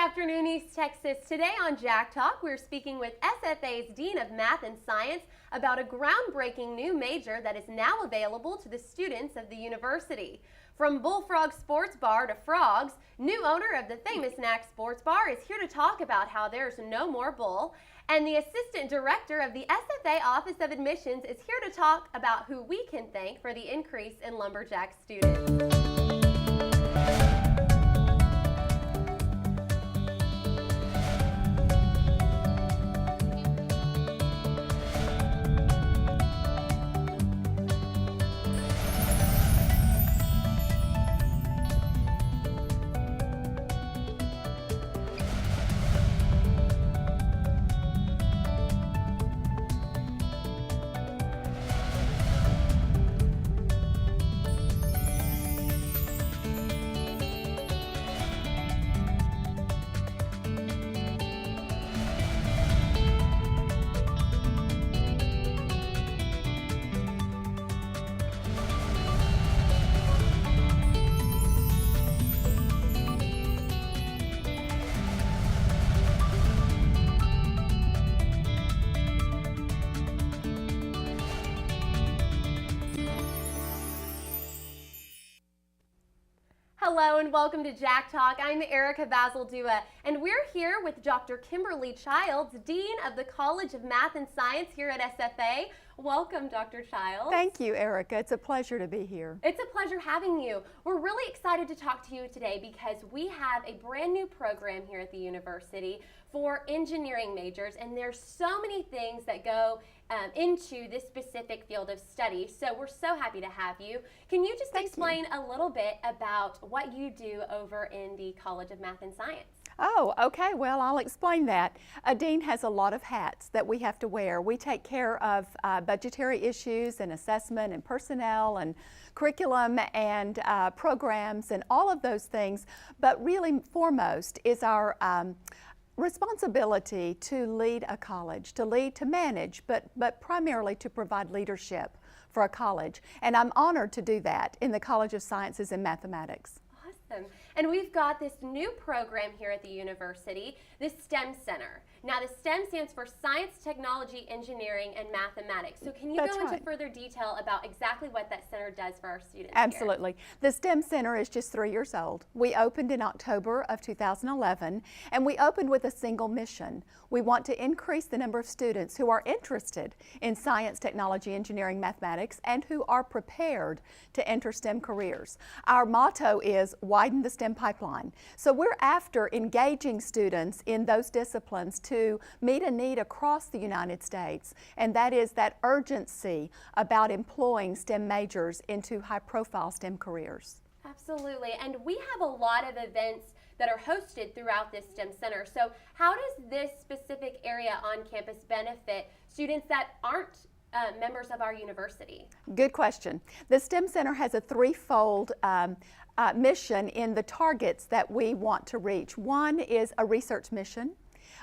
afternoon, East Texas. Today on Jack Talk, we're speaking with SFA's Dean of Math and Science about a groundbreaking new major that is now available to the students of the university. From Bullfrog Sports Bar to Frogs, new owner of the famous Knack Sports Bar is here to talk about how there's no more bull. And the Assistant Director of the SFA Office of Admissions is here to talk about who we can thank for the increase in lumberjack students. Hello and welcome to Jack Talk. I'm Erica Bazaldua and we're here with Dr. Kimberly Childs, Dean of the College of Math and Science here at SFA. Welcome, Dr. Childs. Thank you, Erica. It's a pleasure to be here. It's a pleasure having you. We're really excited to talk to you today because we have a brand new program here at the university for engineering majors, and there's so many things that go into this specific field of study. So we're so happy to have you. Can you just explain a little bit about what you do over in the College of Math and Science? Oh, okay. Well, I'll explain that. A dean has a lot of hats that we have to wear. We take care of budgetary issues and assessment and personnel and curriculum and programs and all of those things. But really foremost is our responsibility to lead a college, to lead, to manage, but primarily to provide leadership for a college. And I'm honored to do that in the College of Sciences and Mathematics. Awesome. And we've got this new program here at the university, the STEM Center. Now, the STEM stands for Science, Technology, Engineering, and Mathematics. So can you go into further detail about exactly what that center does for our students? Absolutely. The STEM Center is just 3 years old. We opened in October of 2011, and we opened with a single mission. We want to increase the number of students who are interested in science, technology, engineering, mathematics, and who are prepared to enter STEM careers. Our motto is widen the STEM pipeline. So we're after engaging students in those disciplines to meet a need across the United States, and that is that urgency about employing STEM majors into high-profile STEM careers. Absolutely, and we have a lot of events that are hosted throughout this STEM Center. So how does this specific area on campus benefit students that aren't members of our university? Good question. The STEM Center has a threefold mission in the targets that we want to reach. One is a research mission,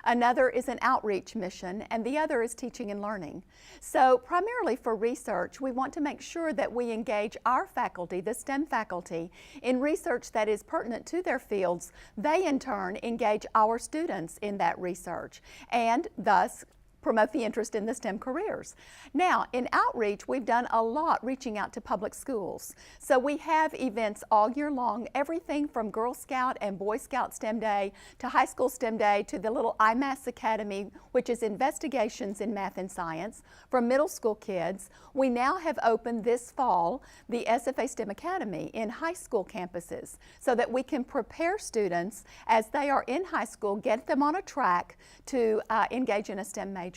another is an outreach mission, and the other is teaching and learning. So primarily for research, we want to make sure that we engage our faculty, the STEM faculty, in research that is pertinent to their fields. They in turn engage our students in that research and thus promote the interest in the STEM careers. Now, in outreach, we've done a lot reaching out to public schools. So we have events all year long, everything from Girl Scout and Boy Scout STEM Day to High School STEM Day to the little IMAS Academy, which is investigations in math and science for middle school kids. We now have opened this fall the SFA STEM Academy in high school campuses so that we can prepare students as they are in high school, get them on a track to engage in a STEM major.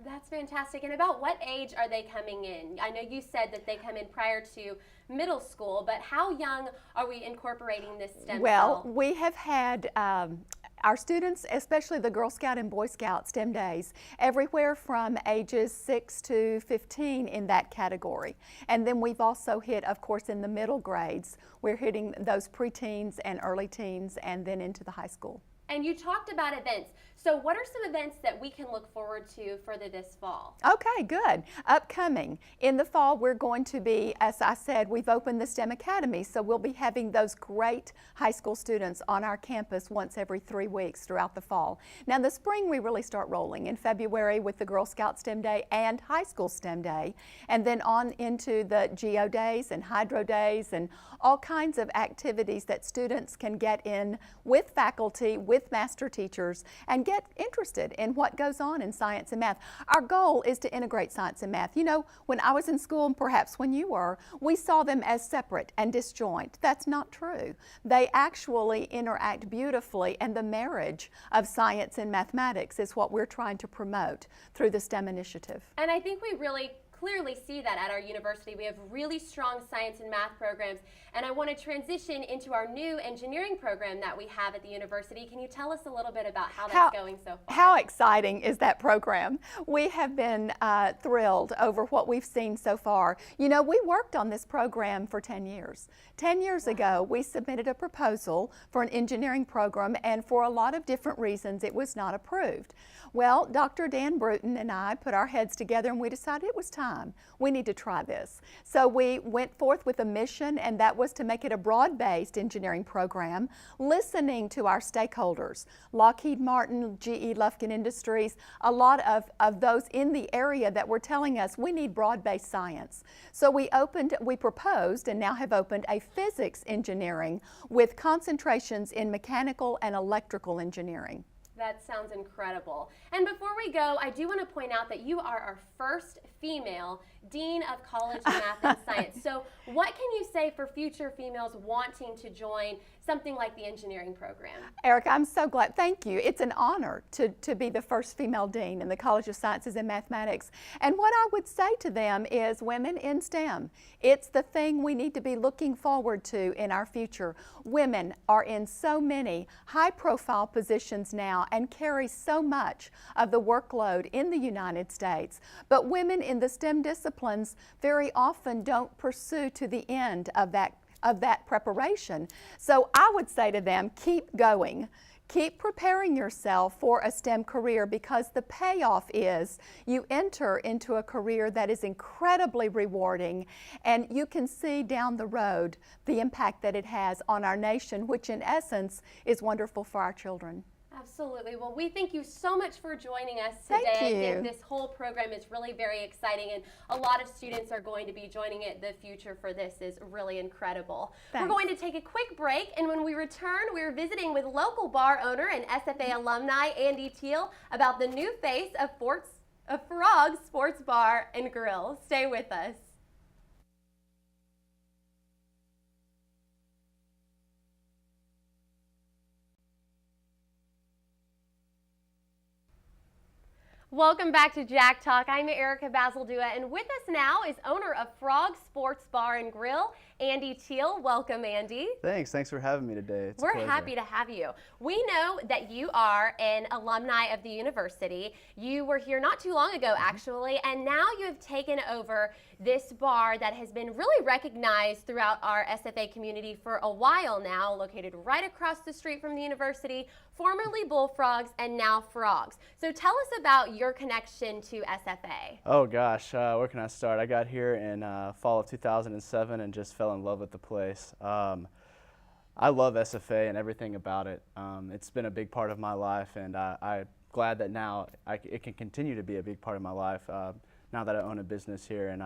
That's fantastic. And about what age are they coming in? I know you said that they come in prior to middle school, but how young are we incorporating this STEM? Well, we have had our students, especially the Girl Scout and Boy Scout STEM days, everywhere from ages 6 to 15 in that category. And then we've also hit, of course, in the middle grades, we're hitting those preteens and early teens and then into the high school. And you talked about events. So what are some events that we can look forward to further this fall? Okay, good. Upcoming. In the fall, we're going to be, as I said, we've opened the STEM Academy, so we'll be having those great high school students on our campus once every 3 weeks throughout the fall. Now, in the spring, we really start rolling in February with the Girl Scout STEM Day and High School STEM Day, and then on into the Geo Days and Hydro Days and all kinds of activities that students can get in with faculty, with master teachers, and get interested in what goes on in science and math. Our goal is to integrate science and math. You know, when I was in school, and perhaps when you were, we saw them as separate and disjoint. That's not true. They actually interact beautifully, and the marriage of science and mathematics is what we're trying to promote through the STEM initiative. And I think we really clearly see that at our university. We have really strong science and math programs, and I want to transition into our new engineering program that we have at the university. Can you tell us a little bit about how that's going so far? How exciting is that program? We have been thrilled over what we've seen so far. You know, we worked on this program for 10 years. 10 years ago, we submitted a proposal for an engineering program, and for a lot of different reasons, it was not approved. Well, Dr. Dan Bruton and I put our heads together and we decided it was time. We need to try this. So we went forth with a mission, and that was to make it a broad-based engineering program, listening to our stakeholders, Lockheed Martin, GE Lufkin Industries, a lot of those in the area that were telling us we need broad-based science. So we proposed and now have opened a physics engineering with concentrations in mechanical and electrical engineering. That sounds incredible. And before we go, I do want to point out that you are our first female Dean of College of Math and Science. So what can you say for future females wanting to join something like the engineering program? Erica, I'm so glad. Thank you. It's an honor to be the first female dean in the College of Sciences and Mathematics. And what I would say to them is women in STEM. It's the thing we need to be looking forward to in our future. Women are in so many high-profile positions now and carry so much of the workload in the United States. But women in the STEM disciplines very often don't pursue to the end of that preparation. So I would say to them, keep going. Keep preparing yourself for a STEM career, because the payoff is you enter into a career that is incredibly rewarding, and you can see down the road the impact that it has on our nation, which in essence is wonderful for our children. Absolutely. Well, we thank you so much for joining us today. Thank you. I think this whole program is really very exciting, and a lot of students are going to be joining it. The future for this is really incredible. Thanks. We're going to take a quick break, and when we return, we're visiting with local bar owner and SFA alumni Andy Teal about the new face of Frog's Sports Bar and Grill. Stay with us. Welcome back to Jack Talk. I'm Erica Bazaldua, and with us now is owner of Frog Sports Bar and Grill, Andy Teal. Welcome, Andy. Thanks for having me today. It's a We're pleasure. happy to have you. We know that you are an alumni of the university. You were here not too long ago, actually, and now you have taken over this bar that has been really recognized throughout our SFA community for a while now, located right across the street from the university, formerly Bullfrogs and now Frogs. So tell us about your connection to SFA. Oh gosh, where can I start? I got here in fall of 2007 and just fell in love with the place. I love SFA and everything about it. It's been a big part of my life, and I'm glad that now it can continue to be a big part of my life now that I own a business here. And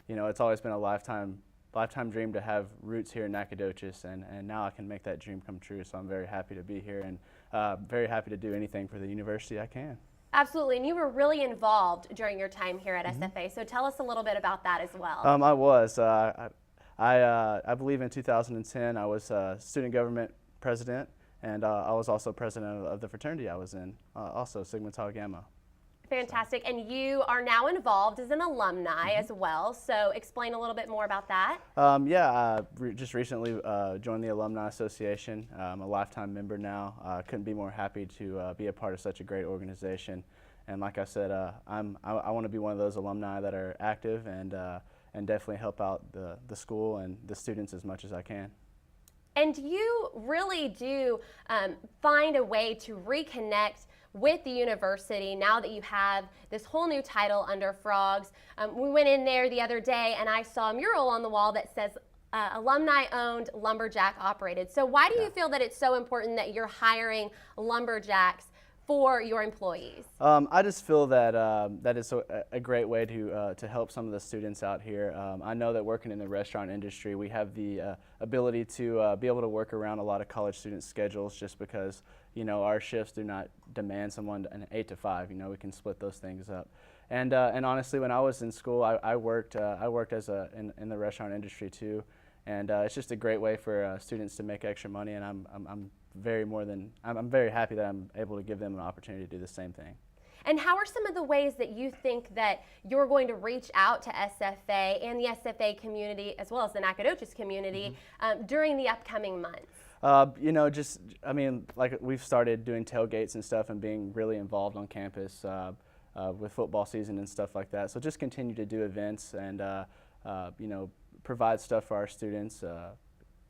you know, it's always been a lifetime dream to have roots here in Nacogdoches, and now I can make that dream come true. So I'm very happy to be here, and very happy to do anything for the university I can. Absolutely, and you were really involved during your time here at SFA, so tell us a little bit about that as well. I was. I believe in 2010 I was student government president, and I was also president of the fraternity I was in, also Sigma Tau Gamma. Fantastic, and you are now involved as an alumni as well, so explain a little bit more about that. Yeah, just recently joined the Alumni Association. I'm a lifetime member now. Couldn't be more happy to be a part of such a great organization. And like I said, I want to be one of those alumni that are active and definitely help out the school and the students as much as I can. And you really do find a way to reconnect with the university now that you have this whole new title under Frogs. We went in there the other day and I saw a mural on the wall that says alumni owned, lumberjack operated. So why do you feel that it's so important that you're hiring lumberjacks for your employees? I just feel that that is a great way to help some of the students out here. I know that working in the restaurant industry, we have the ability to be able to work around a lot of college students' schedules, just because our shifts do not demand someone an 8 to 5. We can split those things up. And honestly, when I was in school, I worked as in the restaurant industry too, and it's just a great way for students to make extra money. And I'm very happy that I'm able to give them an opportunity to do the same thing. And how are some of the ways that you think that you're going to reach out to SFA and the SFA community, as well as the Nacogdoches community, during the upcoming months? Like we've started doing tailgates and stuff and being really involved on campus with football season and stuff like that. So just continue to do events and, provide stuff for our students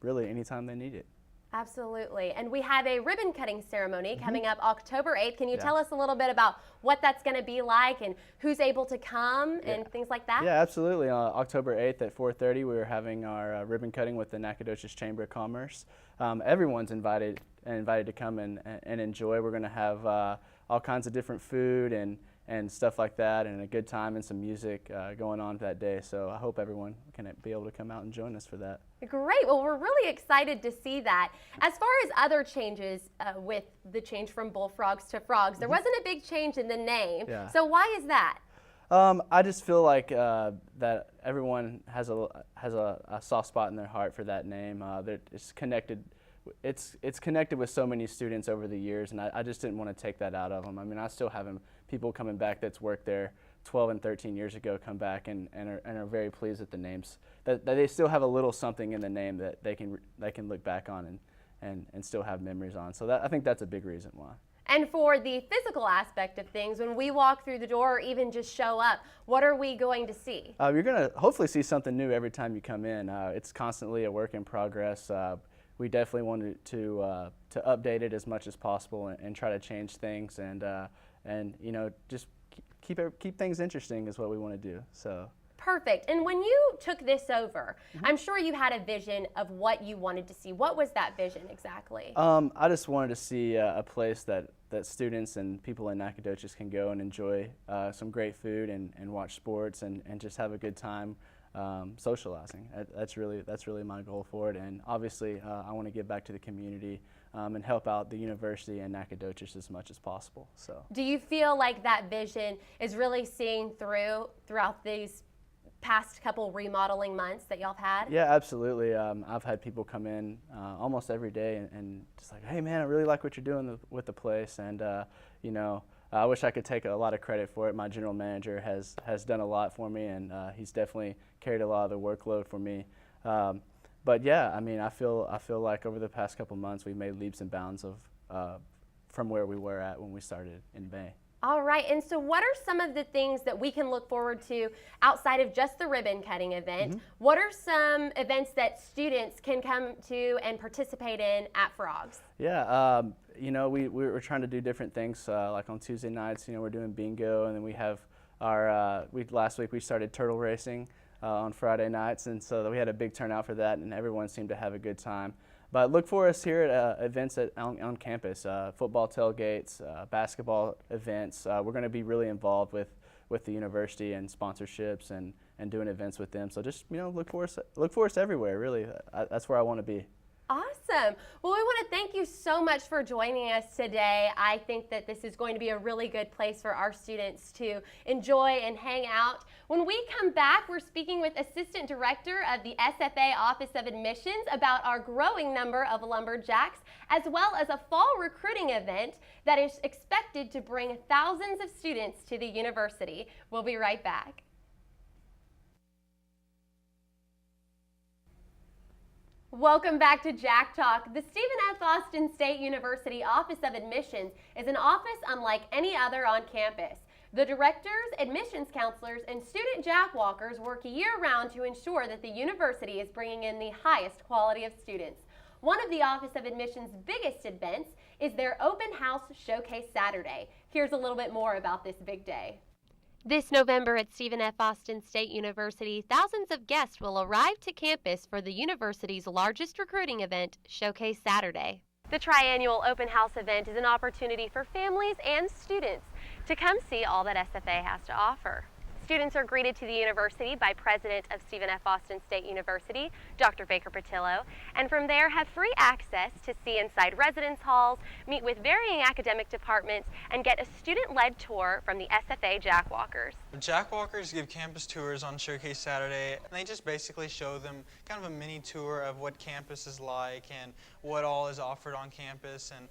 really anytime they need it. Absolutely. And we have a ribbon cutting ceremony coming up October 8th. Can you tell us a little bit about what that's going to be like and who's able to come and things like that? Yeah, absolutely. October 8th at 4:30, we're having our ribbon cutting with the Nacogdoches Chamber of Commerce. Everyone's invited to come and enjoy. We're going to have all kinds of different food and stuff like that, and a good time and some music going on that day. So I hope everyone can be able to come out and join us for that. Great. Well, we're really excited to see that. As far as other changes with the change from Bullfrogs to Frogs, there wasn't a big change in the name. Yeah. So why is that? I just feel like that everyone has a soft spot in their heart for that name. It's connected. It's connected with so many students over the years, and I just didn't want to take that out of them. I mean, I still have people coming back that's worked there 12 and 13 years ago come back and are very pleased at the names. That they still have a little something in the name that they can look back on and still have memories on. So I think that's a big reason why. And for the physical aspect of things, when we walk through the door or even just show up, what are we going to see? You're going to hopefully see something new every time you come in. It's constantly a work in progress. We definitely wanted to update it as much as possible and try to change things and just keep things interesting is what we want to do. So. Perfect. And when you took this over, I'm sure you had a vision of what you wanted to see. What was that vision exactly? I just wanted to see a place that students and people in Nacogdoches can go and enjoy some great food and watch sports and just have a good time socializing. That's really my goal for it. And obviously, I want to give back to the community and help out the university and Nacogdoches as much as possible. So. Do you feel like that vision is really seeing throughout these past couple remodeling months that y'all have had? Yeah, absolutely. I've had people come in almost every day and just like, hey man, I really like what you're doing with the place, and I wish I could take a lot of credit for it. My general manager has done a lot for me, and he's definitely carried a lot of the workload for me. But yeah, I mean, I feel like over the past couple months we've made leaps and bounds from where we were at when we started in May. All right, and so what are some of the things that we can look forward to outside of just the ribbon cutting event? What are some events that students can come to and participate in at Frogs? Yeah, we're trying to do different things. Like on Tuesday nights, we're doing bingo, and then we have our last week we started turtle racing on Friday nights, and so we had a big turnout for that, and everyone seemed to have a good time. But look for us here at events on campus, football tailgates, basketball events. We're going to be really involved with the university and sponsorships and doing events with them. So just look for us everywhere. Really, that's where I want to be. Awesome. Well, we want to thank you so much for joining us today. I think that this is going to be a really good place for our students to enjoy and hang out. When we come back, we're speaking with Assistant Director of the SFA Office of Admissions about our growing number of lumberjacks, as well as a fall recruiting event that is expected to bring thousands of students to the university. We'll be right back. Welcome back to Jack Talk. The Stephen F. Austin State University Office of Admissions is an office unlike any other on campus. The directors, admissions counselors, and student jackwalkers work year-round to ensure that the university is bringing in the highest quality of students. One of the Office of Admissions' biggest events is their Open House Showcase Saturday. Here's a little bit more about this big day. This November at Stephen F. Austin State University, thousands of guests will arrive to campus for the university's largest recruiting event, Showcase Saturday. The triannual Open House event is an opportunity for families and students to come see all that SFA has to offer. Students are greeted to the university by President of Stephen F. Austin State University, Dr. Baker Patillo, and from there have free access to see inside residence halls, meet with varying academic departments, and get a student-led tour from the SFA Jackwalkers. Jackwalkers give campus tours on Showcase Saturday, and they just basically show them kind of a mini tour of what campus is like and what all is offered on campus and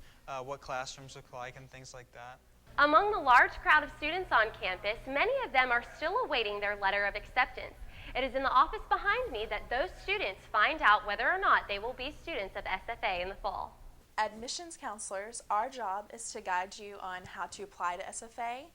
what classrooms look like and things like that. Among the large crowd of students on campus, many of them are still awaiting their letter of acceptance. It is in the office behind me that those students find out whether or not they will be students of SFA in the fall. Admissions counselors, our job is to guide you on how to apply to SFA,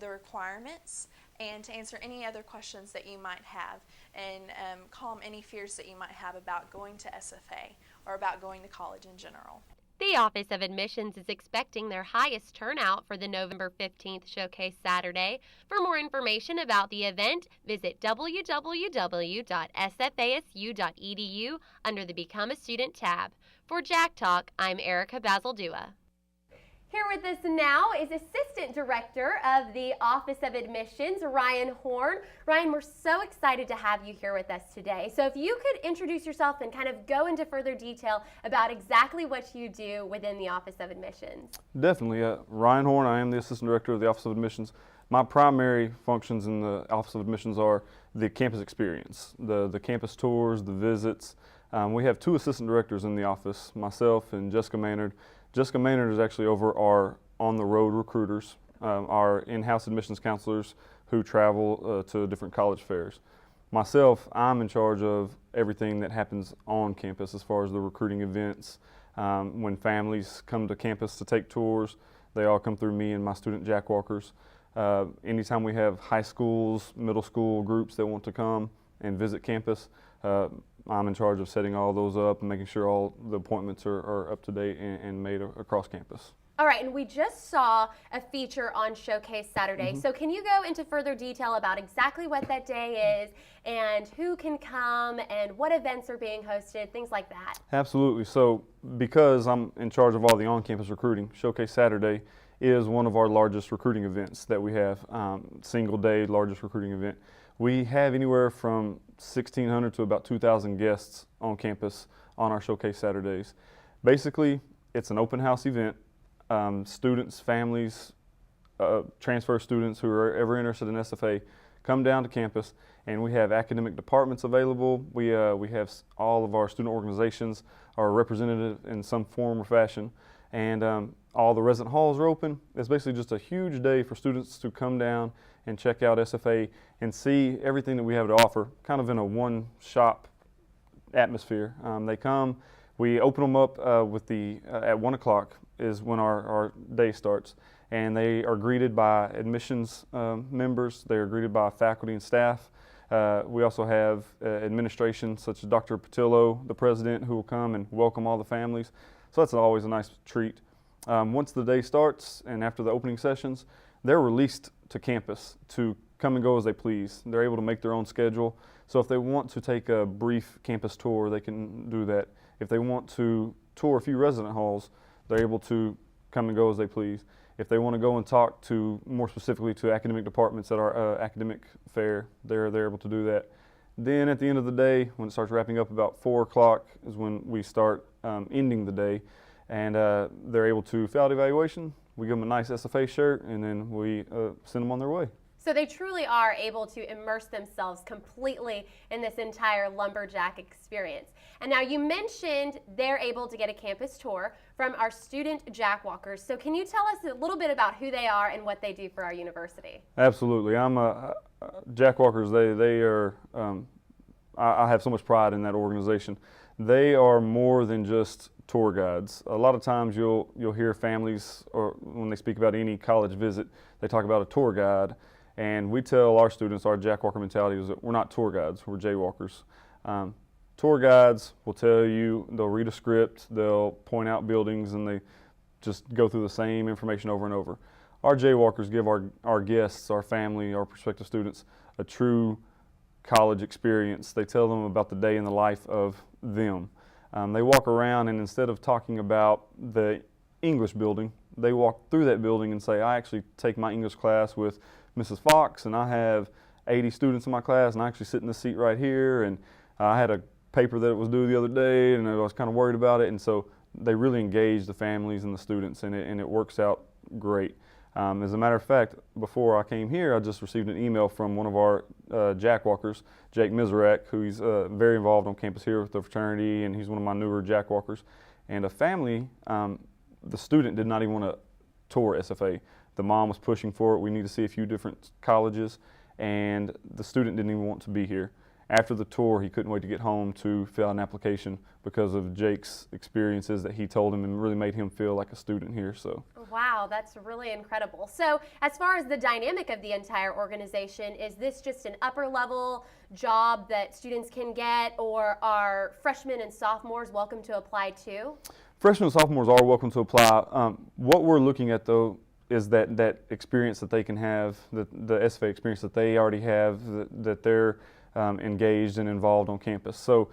the requirements, and to answer any other questions that you might have, and calm any fears that you might have about going to SFA or about going to college in general. The Office of Admissions is expecting their highest turnout for the November 15th Showcase Saturday. For more information about the event, visit www.sfasu.edu under the Become a Student tab. For Jack Talk, I'm Erica Bazaldua. Here with us now is Assistant Director of the Office of Admissions, Ryan Horn. Ryan, we're so excited to have you here with us today. So if you could introduce yourself and kind of go into further detail about exactly what you do within the Office of Admissions. Definitely. Ryan Horn, I am the Assistant Director of the Office of Admissions. My primary functions in the Office of Admissions are the campus experience, the campus tours, the visits. We have two assistant directors in the office, myself and Jessica Maynard. Jessica Maynard is actually over our on-the-road recruiters, our in-house admissions counselors who travel to different college fairs. Myself, I'm in charge of everything that happens on campus as far as the recruiting events. When families come to campus to take tours, they all come through me and my student Jackwalkers. Anytime we have high schools, middle school groups that want to come and visit campus, I'm in charge of setting all those up and making sure all the appointments are up to date and made across campus. All right, and we just saw a feature on Showcase Saturday. So can you go into further detail about exactly what that day is and who can come and what events are being hosted, things like that? Absolutely. So because I'm in charge of all the on-campus recruiting, Showcase Saturday is one of our largest recruiting events that we have, single day largest recruiting event. We have anywhere from 1,600 to about 2,000 guests on campus on our Showcase Saturdays. Basically, it's an open house event. Students, families, transfer students who are ever interested in SFA come down to campus, and we have academic departments available. We have all of our student organizations are represented in some form or fashion, and all the resident halls are open. It's basically just a huge day for students to come down and check out SFA and see everything that we have to offer, kind of in a one-shop atmosphere. They come, we open them up at 1 o'clock is when our day starts, and they are greeted by admissions members. They are greeted by faculty and staff. We also have administration such as Dr. Patillo, the president, who will come and welcome all the families. So that's always a nice treat. Once the day starts and after the opening sessions, they're released to campus to come and go as they please. They're able to make their own schedule. So if they want to take a brief campus tour, they can do that. If they want to tour a few resident halls, they're able to come and go as they please. If they want to go and talk to, more specifically to academic departments at our academic fair, they're able to do that. Then at the end of the day, when it starts wrapping up about 4 o'clock is when we start ending the day, and they're able to fill out evaluation. We give them a nice SFA shirt, and then we send them on their way. So they truly are able to immerse themselves completely in this entire lumberjack experience. And now you mentioned they're able to get a campus tour from our student Jackwalkers. So can you tell us a little bit about who they are and what they do for our university? Absolutely. Jackwalkers, they are, I have so much pride in that organization. They are more than just tour guides. A lot of times you'll hear families, or when they speak about any college visit, they talk about a tour guide. And we tell our students, our Jackwalker mentality is that we're not tour guides, we're jaywalkers. Tour guides will tell you, they'll read a script, they'll point out buildings, and they just go through the same information over and over. Our jaywalkers give our guests, our family, our prospective students a true college experience. They tell them about the day in the life of them. They walk around, and instead of talking about the English building, they walk through that building and say, I actually take my English class with Mrs. Fox, and I have 80 students in my class, and I actually sit in this seat right here, and I had a paper that was due the other day, and I was kind of worried about it, and so they really engage the families and the students, and it works out great. As a matter of fact, before I came here, I just received an email from one of our jackwalkers, Jake Miserak, who's very involved on campus here with the fraternity, and he's one of my newer jackwalkers. And a family, the student did not even want to tour SFA. The mom was pushing for it. We need to see a few different colleges, and the student didn't even want to be here. After the tour, he couldn't wait to get home to fill out an application because of Jake's experiences that he told him, and really made him feel like a student here. So. Wow, that's really incredible. So as far as the dynamic of the entire organization, is this just an upper level job that students can get, or are freshmen and sophomores welcome to apply too? Freshmen and sophomores are welcome to apply. What we're looking at though is that experience that they can have, the SFA experience that they already have, that they're engaged and involved on campus. So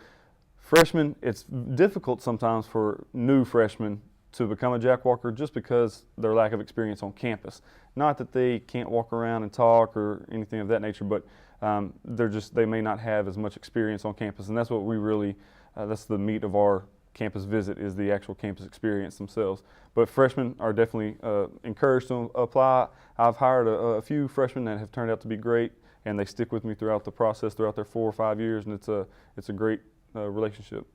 freshmen, it's difficult sometimes for new freshmen to become a jackwalker just because their lack of experience on campus. Not that they can't walk around and talk or anything of that nature, but they may not have as much experience on campus, and that's what we really, that's the meat of our campus visit, is the actual campus experience themselves. But freshmen are definitely encouraged to apply. I've hired a few freshmen that have turned out to be great, and they stick with me throughout the process, throughout their 4 or 5 years, and it's a great relationship.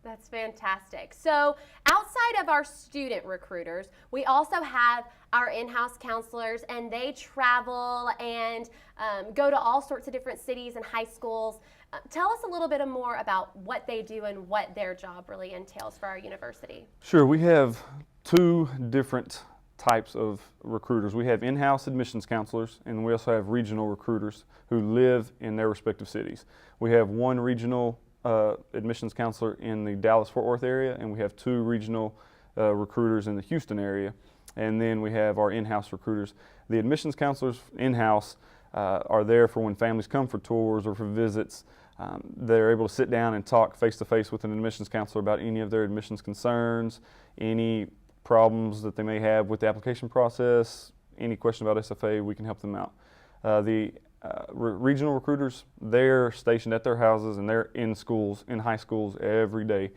That's fantastic. So outside of our student recruiters, we also have our in-house counselors, and they travel and go to all sorts of different cities and high schools. Tell us a little bit more about what they do and what their job really entails for our university. Sure, we have 2 different types of recruiters. We have in-house admissions counselors, and we also have regional recruiters who live in their respective cities. We have 1 regional admissions counselor in the Dallas-Fort Worth area, and we have 2 regional recruiters in the Houston area, and then we have our in-house recruiters. The admissions counselors in-house are there for when families come for tours or for visits. They're able to sit down and talk face-to-face with an admissions counselor about any of their admissions concerns, any problems that they may have with the application process, any question about SFA, we can help them out. The regional recruiters, they're stationed at their houses, and they're in schools, in high schools every day,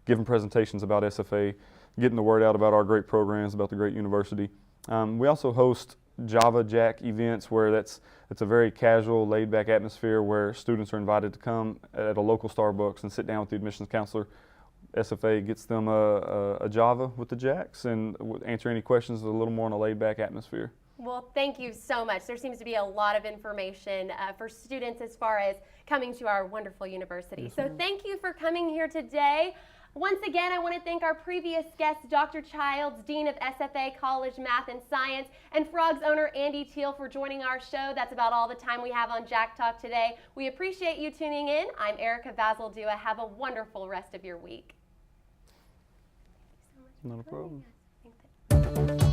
giving presentations about SFA, getting the word out about our great programs, about the great university. We also host Java Jack events where it's a very casual, laid-back atmosphere where students are invited to come at a local Starbucks and sit down with the admissions counselor. SFA gets them a Java with the Jacks and answer any questions a little more in a laid-back atmosphere. Well, thank you so much. There seems to be a lot of information for students as far as coming to our wonderful university. Yes, so thank you for coming here today. Once again, I want to thank our previous guest, Dr. Childs, Dean of SFA College Math and Science, and Frogs owner Andy Teal for joining our show. That's about all the time we have on Jack Talk today. We appreciate you tuning in. I'm Erica Vazaldua. Have a wonderful rest of your week. Not a problem. Thank you.